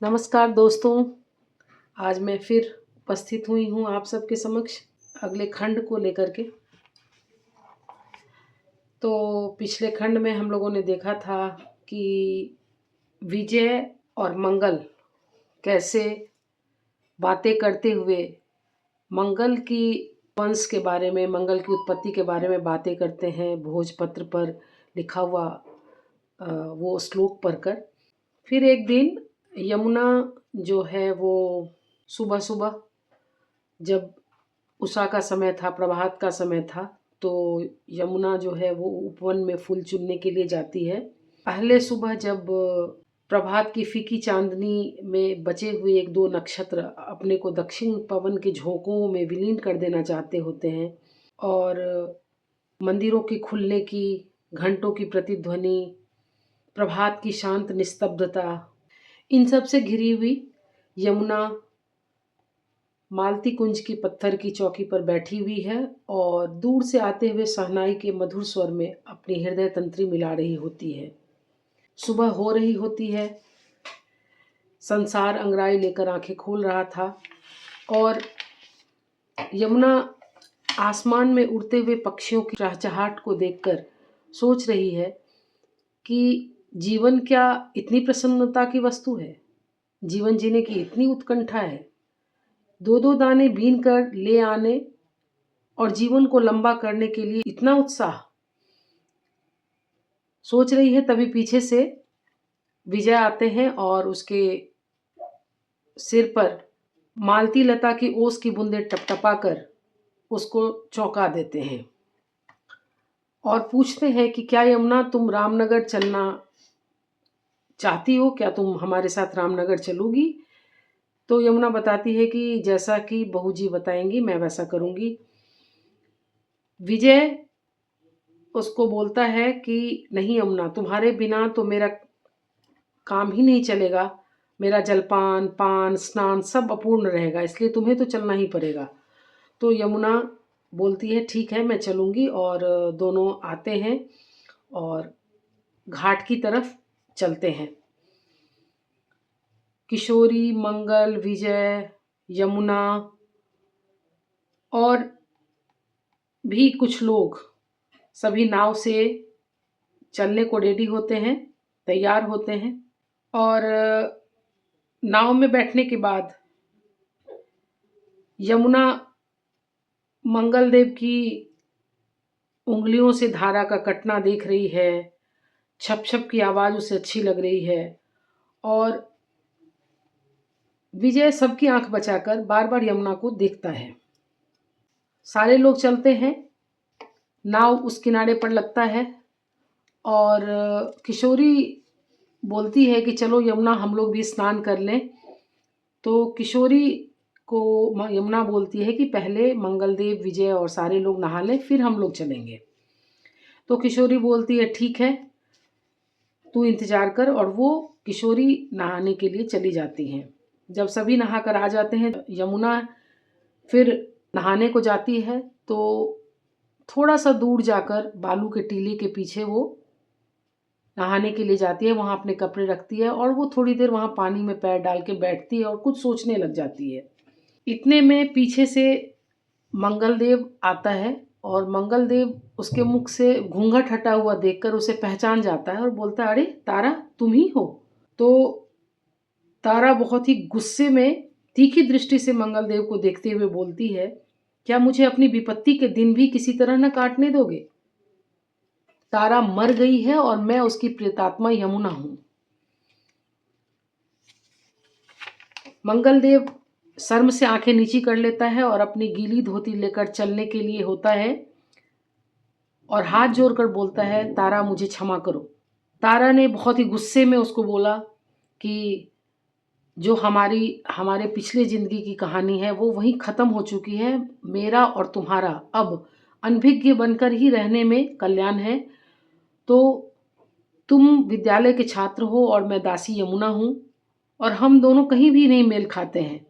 नमस्कार दोस्तों, आज मैं फिर उपस्थित हुई हूँ आप सबके समक्ष अगले खंड को लेकर के। तो पिछले खंड में हम लोगों ने देखा था कि विजय और मंगल कैसे बातें करते हुए मंगल की वंश के बारे में, मंगल की उत्पत्ति के बारे में बातें करते हैं, भोजपत्र पर लिखा हुआ वो श्लोक पढ़कर। फिर एक दिन यमुना जो है वो सुबह सुबह, जब उषा का समय था, प्रभात का समय था, तो यमुना जो है वो उपवन में फूल चुनने के लिए जाती है। पहले सुबह जब प्रभात की फीकी चांदनी में बचे हुए एक दो नक्षत्र अपने को दक्षिण पवन के झोंकों में विलीन कर देना चाहते होते हैं और मंदिरों के खुलने की, घंटों की प्रतिध्वनि, प्रभात की शांत निस्तब्धता, इन सब से घिरी हुई यमुना मालती कुंज की पत्थर की चौकी पर बैठी हुई है और दूर से आते हुए शहनाई के मधुर स्वर में अपनी हृदय तंत्री मिला रही होती है। सुबह हो रही होती है, संसार अंगड़ाई लेकर आंखें खोल रहा था और यमुना आसमान में उड़ते हुए पक्षियों की चहचहाट को देखकर सोच रही है कि जीवन क्या इतनी प्रसन्नता की वस्तु है, जीवन जीने की इतनी उत्कंठा है, दो दो दाने बीन कर ले आने और जीवन को लंबा करने के लिए इतना उत्साह। सोच रही है, तभी पीछे से विजय आते हैं और उसके सिर पर मालती लता की ओस की बूंदें टपटपा कर उसको चौंका देते हैं और पूछते हैं कि क्या यमुना, तुम रामनगर चलना चाहती हो? क्या तुम हमारे साथ रामनगर चलोगी? तो यमुना बताती है कि जैसा कि बहू जी बताएंगी मैं वैसा करूंगी। विजय उसको बोलता है कि नहीं यमुना, तुम्हारे बिना तो मेरा काम ही नहीं चलेगा, मेरा जलपान, पान, स्नान सब अपूर्ण रहेगा, इसलिए तुम्हें तो चलना ही पड़ेगा। तो यमुना बोलती है ठीक है, मैं चलूँगी, और दोनों आते हैं और घाट की तरफ चलते हैं। किशोरी, मंगल, विजय, यमुना और भी कुछ लोग सभी नाव से चलने को रेडी होते हैं, तैयार होते हैं। और नाव में बैठने के बाद यमुना मंगल देव की उंगलियों से धारा का कटना देख रही है, छप छप की आवाज़ उसे अच्छी लग रही है और विजय सबकी आंख बचाकर बार बार यमुना को देखता है। सारे लोग चलते हैं, नाव उस किनारे पर लगता है और किशोरी बोलती है कि चलो यमुना, हम लोग भी स्नान कर लें। तो किशोरी को यमुना बोलती है कि पहले मंगलदेव, विजय और सारे लोग नहा लें, फिर हम लोग चलेंगे। तो किशोरी बोलती है ठीक है, तू इंतज़ार कर, और वो किशोरी नहाने के लिए चली जाती हैं। जब सभी नहा कर आ जाते हैं, यमुना फिर नहाने को जाती है। तो थोड़ा सा दूर जाकर बालू के टीले के पीछे वो नहाने के लिए जाती है, वहाँ अपने कपड़े रखती है और वो थोड़ी देर वहाँ पानी में पैर डाल के बैठती है और कुछ सोचने लग जाती है। इतने में पीछे से मंगलदेव आता है और मंगलदेव उसके मुख से घूंघट हटा हुआ देखकर उसे पहचान जाता है और बोलता है, अरे तारा, तुम ही हो? तो तारा बहुत ही गुस्से में तीखी दृष्टि से मंगलदेव को देखते हुए बोलती है, क्या मुझे अपनी विपत्ति के दिन भी किसी तरह न काटने दोगे? तारा मर गई है और मैं उसकी प्रेतात्मा यमुना हूं। मंगलदेव शर्म से आंखें नीची कर लेता है और अपनी गीली धोती लेकर चलने के लिए होता है और हाथ जोड़कर बोलता है, तारा मुझे क्षमा करो। तारा ने बहुत ही गुस्से में उसको बोला कि जो हमारे पिछले ज़िंदगी की कहानी है वो वहीं ख़त्म हो चुकी है, मेरा और तुम्हारा अब अनभिज्ञ बनकर ही रहने में कल्याण है। तो तुम विद्यालय के छात्र हो और मैं दासी यमुना हूँ और हम दोनों कहीं भी नहीं मेल खाते हैं।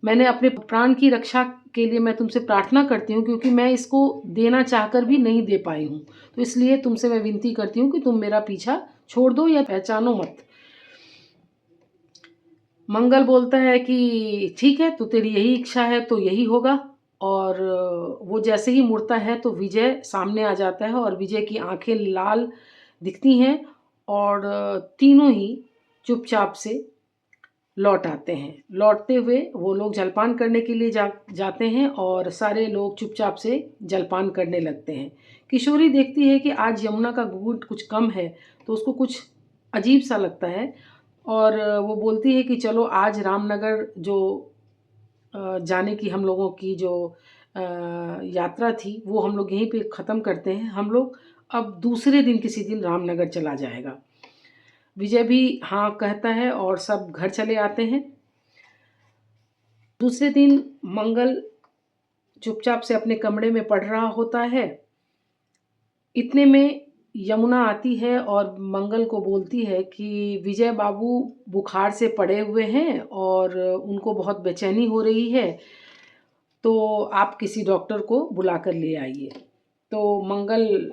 मैंने अपने प्राण की रक्षा के लिए मैं तुमसे प्रार्थना करती हूँ, क्योंकि मैं इसको देना चाहकर भी नहीं दे पाई हूँ, तो इसलिए तुमसे मैं विनती करती हूँ कि तुम मेरा पीछा छोड़ दो या पहचानो मत। मंगल बोलता है कि ठीक है, तो तेरी यही इच्छा है तो यही होगा। और वो जैसे ही मुड़ता है तो विजय सामने आ जाता है और विजय की आंखें लाल दिखती हैं और तीनों ही चुपचाप से लौट आते हैं। लौटते हुए वो लोग जलपान करने के लिए जाते हैं और सारे लोग चुपचाप से जलपान करने लगते हैं। किशोरी देखती है कि आज यमुना का घूंट कुछ कम है, तो उसको कुछ अजीब सा लगता है और वो बोलती है कि चलो आज रामनगर जो जाने की हम लोगों की जो यात्रा थी वो हम लोग यहीं पे ख़त्म करते हैं। हम लोग अब दूसरे दिन किसी दिन रामनगर चला जाएगा। विजय भी हाँ कहता है और सब घर चले आते हैं। दूसरे दिन मंगल चुपचाप से अपने कमरे में पढ़ रहा होता है। इतने में यमुना आती है और मंगल को बोलती है कि विजय बाबू बुखार से पड़े हुए हैं और उनको बहुत बेचैनी हो रही है, तो आप किसी डॉक्टर को बुला कर ले आइए। तो मंगल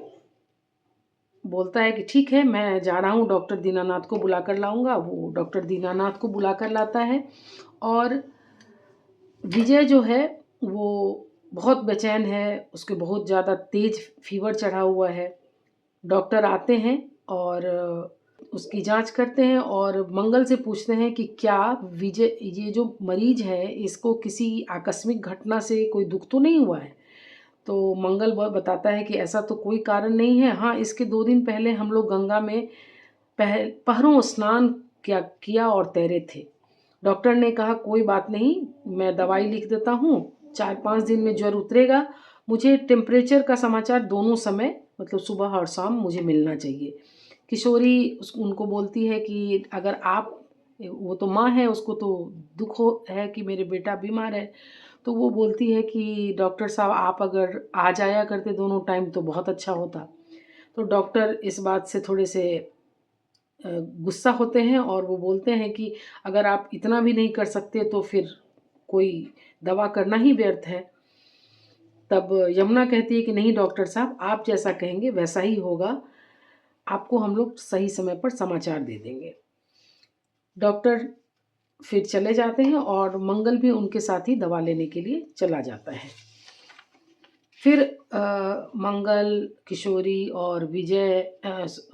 बोलता है कि ठीक है, मैं जा रहा हूँ, डॉक्टर दीनानाथ को बुला कर लाऊंगा। वो डॉक्टर दीनानाथ को बुला कर लाता है और विजय जो है वो बहुत बेचैन है, उसके बहुत ज़्यादा तेज फीवर चढ़ा हुआ है। डॉक्टर आते हैं और उसकी जांच करते हैं और मंगल से पूछते हैं कि क्या विजय, ये जो मरीज है, इसको किसी आकस्मिक घटना से कोई दुख तो नहीं हुआ है? तो मंगल बताता है कि ऐसा तो कोई कारण नहीं है। हाँ, इसके 2 दिन पहले हम लोग गंगा में पहरों स्नान किया और तैरे थे। डॉक्टर ने कहा कोई बात नहीं, मैं दवाई लिख देता हूँ, 4-5 दिन में ज्वर उतरेगा। मुझे टेम्परेचर का समाचार दोनों समय, मतलब सुबह और शाम, मुझे मिलना चाहिए। किशोरी उनको बोलती है कि अगर आप, वो तो माँ है, उसको तो दुख है कि मेरे बेटा बीमार है। तो वो बोलती है कि डॉक्टर साहब आप अगर आ जाया करते दोनों टाइम तो बहुत अच्छा होता। तो डॉक्टर इस बात से थोड़े से गुस्सा होते हैं और वो बोलते हैं कि अगर आप इतना भी नहीं कर सकते तो फिर कोई दवा करना ही व्यर्थ है। तब यमुना कहती है कि नहीं डॉक्टर साहब, आप जैसा कहेंगे वैसा ही होगा, आपको हम लोग सही समय पर समाचार दे देंगे। डॉक्टर फिर चले जाते हैं और मंगल भी उनके साथ ही दवा लेने के लिए चला जाता है। फिर मंगल, किशोरी और विजय,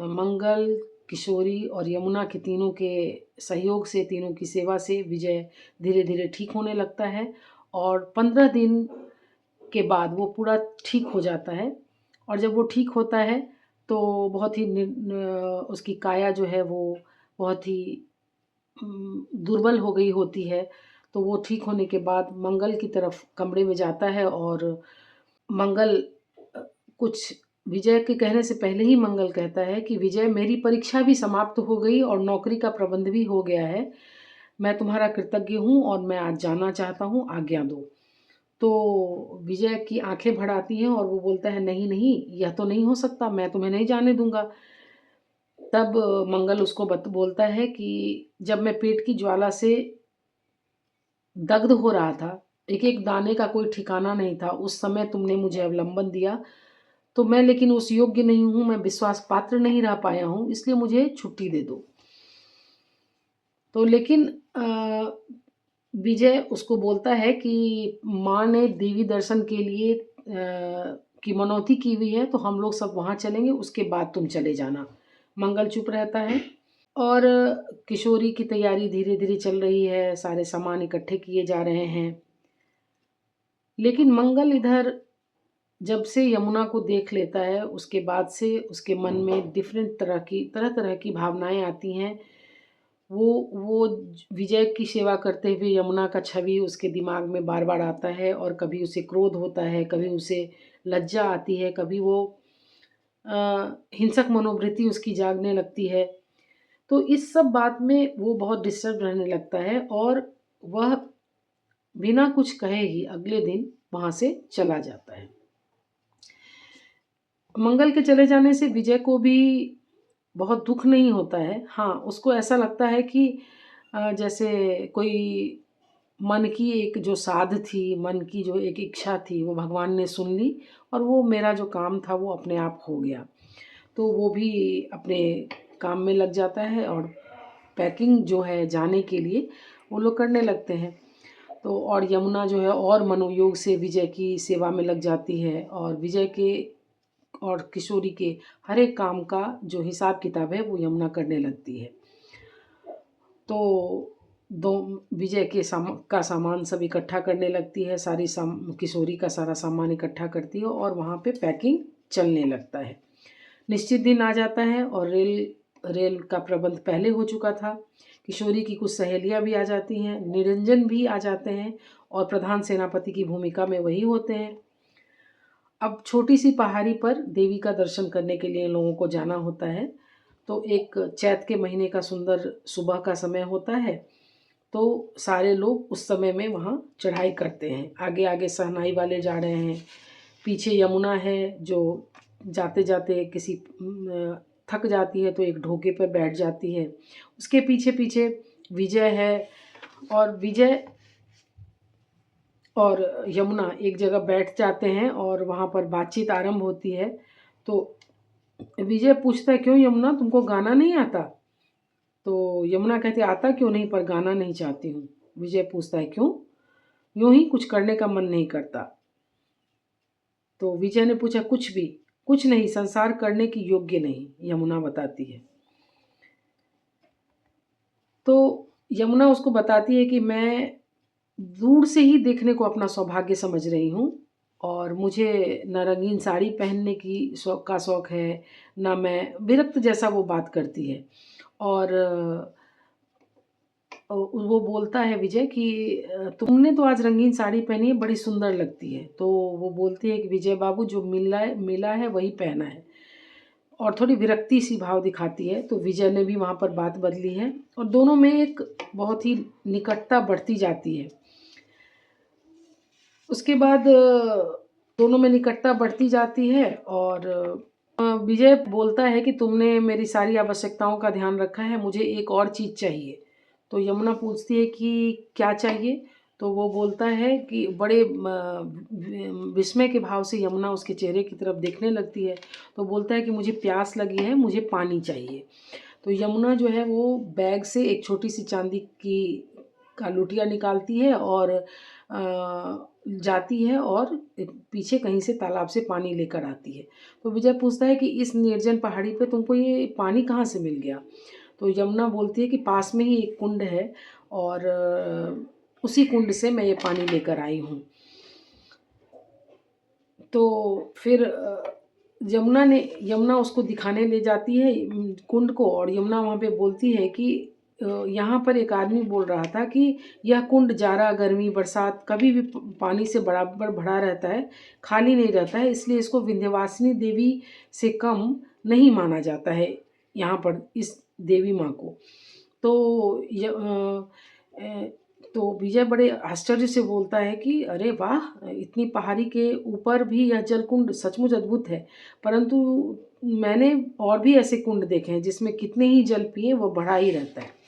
मंगल, किशोरी और यमुना के तीनों के सहयोग से, तीनों की सेवा से विजय धीरे धीरे ठीक होने लगता है और 15 दिन के बाद वो पूरा ठीक हो जाता है। और जब वो ठीक होता है तो बहुत ही उसकी काया जो है वो बहुत ही दुर्बल हो गई होती है। तो वो ठीक होने के बाद मंगल की तरफ कमरे में जाता है और मंगल अ, कुछ विजय के कहने से पहले ही मंगल कहता है कि विजय, मेरी परीक्षा भी समाप्त हो गई और नौकरी का प्रबंध भी हो गया है। मैं तुम्हारा कृतज्ञ हूँ और मैं आज जाना चाहता हूँ, आज्ञा दो। तो विजय की आंखें भर आती हैं और वो बोलता है नहीं नहीं, यह तो नहीं हो सकता, मैं तुम्हें नहीं जाने दूंगा। तब मंगल उसको बोलता है कि जब मैं पेट की ज्वाला से दग्ध हो रहा था, एक एक दाने का कोई ठिकाना नहीं था, उस समय तुमने मुझे अवलंबन दिया, तो मैं लेकिन उस योग्य नहीं हूँ, मैं विश्वास पात्र नहीं रह पाया हूँ, इसलिए मुझे छुट्टी दे दो। तो लेकिन विजय उसको बोलता है कि माँ ने देवी दर्शन के लिए की मनौती की हुई है, तो हम लोग सब वहाँ चलेंगे, उसके बाद तुम चले जाना। मंगल चुप रहता है और किशोरी की तैयारी धीरे धीरे चल रही है, सारे सामान इकट्ठे किए जा रहे हैं। लेकिन मंगल इधर जब से यमुना को देख लेता है उसके बाद से उसके मन में डिफरेंट तरह तरह की भावनाएं आती हैं। वो विजय की सेवा करते हुए यमुना का छवि उसके दिमाग में बार बार आता है और कभी उसे क्रोध होता है, कभी उसे लज्जा आती है, कभी वो हिंसक मनोवृत्ति उसकी जागने लगती है। तो इस सब बात में वो बहुत डिस्टर्ब रहने लगता है और वह बिना कुछ कहे ही अगले दिन वहाँ से चला जाता है। मंगल के चले जाने से विजय को भी बहुत दुख नहीं होता है। हाँ, उसको ऐसा लगता है कि जैसे कोई मन की एक जो साध थी, मन की जो एक इच्छा थी, वो भगवान ने सुन ली और वो मेरा जो काम था वो अपने आप हो गया। तो वो भी अपने काम में लग जाता है और पैकिंग जो है जाने के लिए वो लोग करने लगते हैं। तो और यमुना जो है और मनोयोग से विजय की सेवा में लग जाती है और विजय के और किशोरी के हर एक काम का जो हिसाब किताब है वो यमुना करने लगती है। तो दो विजय के का सामान सब इकट्ठा करने लगती है, किशोरी का सारा सामान इकट्ठा करती है और वहाँ पे पैकिंग चलने लगता है। निश्चित दिन आ जाता है और रेल का प्रबंध पहले हो चुका था। किशोरी की कुछ सहेलियां भी आ जाती हैं, निरंजन भी आ जाते हैं और प्रधान सेनापति की भूमिका में वही होते हैं। अब छोटी सी पहाड़ी पर देवी का दर्शन करने के लिए लोगों को जाना होता है। तो एक चैत के महीने का सुंदर सुबह का समय होता है। तो सारे लोग उस समय में वहाँ चढ़ाई करते हैं। आगे आगे शहनाई वाले जा रहे हैं, पीछे यमुना है जो जाते जाते थक जाती है तो एक ढोके पर बैठ जाती है। उसके पीछे पीछे विजय है और विजय और यमुना एक जगह बैठ जाते हैं और वहाँ पर बातचीत आरंभ होती है। तो विजय पूछता है, क्यों यमुना, तुमको गाना नहीं आता? तो यमुना कहती, आता क्यों नहीं, पर गाना नहीं चाहती हूँ। विजय पूछता है, क्यों? यूं ही कुछ करने का मन नहीं करता। तो विजय ने पूछा, कुछ नहीं, संसार करने की योग्य नहीं, यमुना बताती है। तो यमुना उसको बताती है कि मैं दूर से ही देखने को अपना सौभाग्य समझ रही हूँ और मुझे न रंगीन साड़ी पहनने की शौक है, ना मैं विरक्त जैसा वो बात करती है। और वो बोलता है विजय कि तुमने तो आज रंगीन साड़ी पहनी है, बड़ी सुंदर लगती है। तो वो बोलती है कि विजय बाबू, जो मिला है वही पहना है, और थोड़ी विरक्ति सी भाव दिखाती है। तो विजय ने भी वहाँ पर बात बदली है और दोनों में एक बहुत ही निकटता बढ़ती जाती है। उसके बाद दोनों में निकटता बढ़ती जाती है और विजय बोलता है कि तुमने मेरी सारी आवश्यकताओं का ध्यान रखा है, मुझे एक और चीज़ चाहिए। तो यमुना पूछती है कि क्या चाहिए? तो वो बोलता है कि बड़े विस्मय के भाव से यमुना उसके चेहरे की तरफ देखने लगती है। तो बोलता है कि मुझे प्यास लगी है, मुझे पानी चाहिए। तो यमुना जो है वो बैग से एक छोटी सी चांदी की का लुटिया निकालती है और जाती है और पीछे कहीं से तालाब से पानी लेकर आती है। तो विजय पूछता है कि इस निर्जन पहाड़ी पे तुमको ये पानी कहाँ से मिल गया? तो यमुना बोलती है कि पास में ही एक कुंड है और उसी कुंड से मैं ये पानी लेकर आई हूँ। तो फिर यमुना उसको दिखाने ले जाती है कुंड को, और यमुना वहाँ पे बोलती है कि यहाँ पर एक आदमी बोल रहा था कि यह कुंड जाड़ा गर्मी बरसात कभी भी पानी से बराबर भरा रहता है, खाली नहीं रहता है, इसलिए इसको विंध्यवासिनी देवी से कम नहीं माना जाता है यहाँ पर इस देवी माँ को। तो तो विजय बड़े आश्चर्य से बोलता है कि अरे वाह, इतनी पहाड़ी के ऊपर भी यह जल कुंड सचमुच अद्भुत है, परंतु मैंने और भी ऐसे कुंड देखे हैं जिसमें कितने ही जल पिए वो बढ़ा ही रहता है।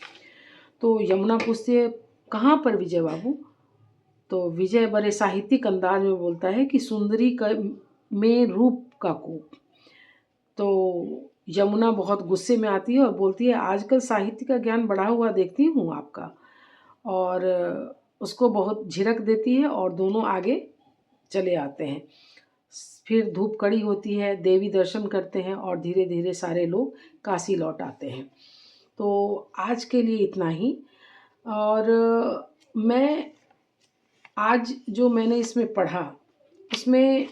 तो यमुना पूछती है, कहाँ पर विजय बाबू? तो विजय बड़े साहित्यिक अंदाज में बोलता है कि सुंदरी का में रूप का कूप। तो यमुना बहुत गुस्से में आती है और बोलती है, आजकल साहित्य का ज्ञान बढ़ा हुआ देखती हूँ आपका, और उसको बहुत झिड़क देती है और दोनों आगे चले आते हैं। फिर धूप कड़ी होती है, देवी दर्शन करते हैं और धीरे धीरे सारे लोग काशी लौट आते हैं। तो आज के लिए इतना ही। और मैं आज जो मैंने इसमें पढ़ा उसमें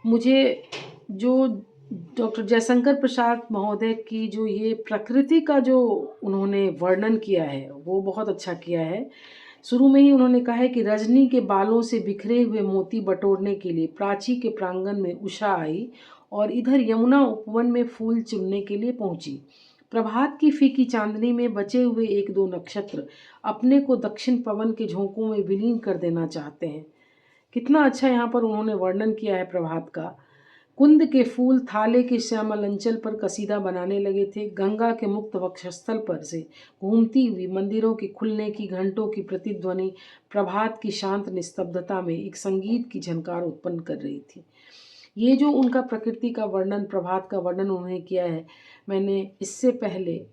मुझे जो डॉक्टर जयशंकर प्रसाद महोदय की जो ये प्रकृति का जो उन्होंने वर्णन किया है वो बहुत अच्छा किया है। शुरू में ही उन्होंने कहा है कि रजनी के बालों से बिखरे हुए मोती बटोरने के लिए प्राची के प्रांगण में उषा आई और इधर यमुना उपवन में फूल चुनने के लिए पहुंची। प्रभात की फीकी चांदनी में बचे हुए एक दो नक्षत्र अपने को दक्षिण पवन के झोंकों में विलीन कर देना चाहते हैं। कितना अच्छा यहाँ पर उन्होंने वर्णन किया है प्रभात का। कुंद के फूल थाले के श्यामल अंचल पर कसीदा बनाने लगे थे। गंगा के मुक्त वक्षस्थल पर से घूमती हुई मंदिरों के खुलने की घंटों की प्रतिध्वनि प्रभात की शांत निस्तब्धता में एक संगीत की झनकार उत्पन्न कर रही थी। ये जो उनका प्रकृति का वर्णन, प्रभात का वर्णन उन्होंने किया है, मैंने इससे पहले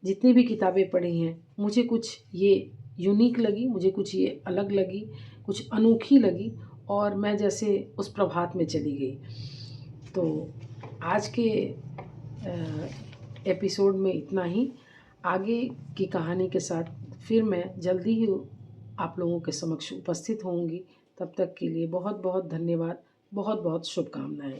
जितनी भी किताबें पढ़ी हैं, मुझे कुछ ये यूनिक लगी, मुझे कुछ ये अलग लगी, कुछ अनोखी लगी और मैं जैसे उस प्रभात में चली गई। तो आज के एपिसोड में इतना ही। आगे की कहानी के साथ फिर मैं जल्दी ही आप लोगों के समक्ष उपस्थित होंगी। तब तक के लिए बहुत बहुत धन्यवाद, बहुत बहुत शुभकामनाएँ।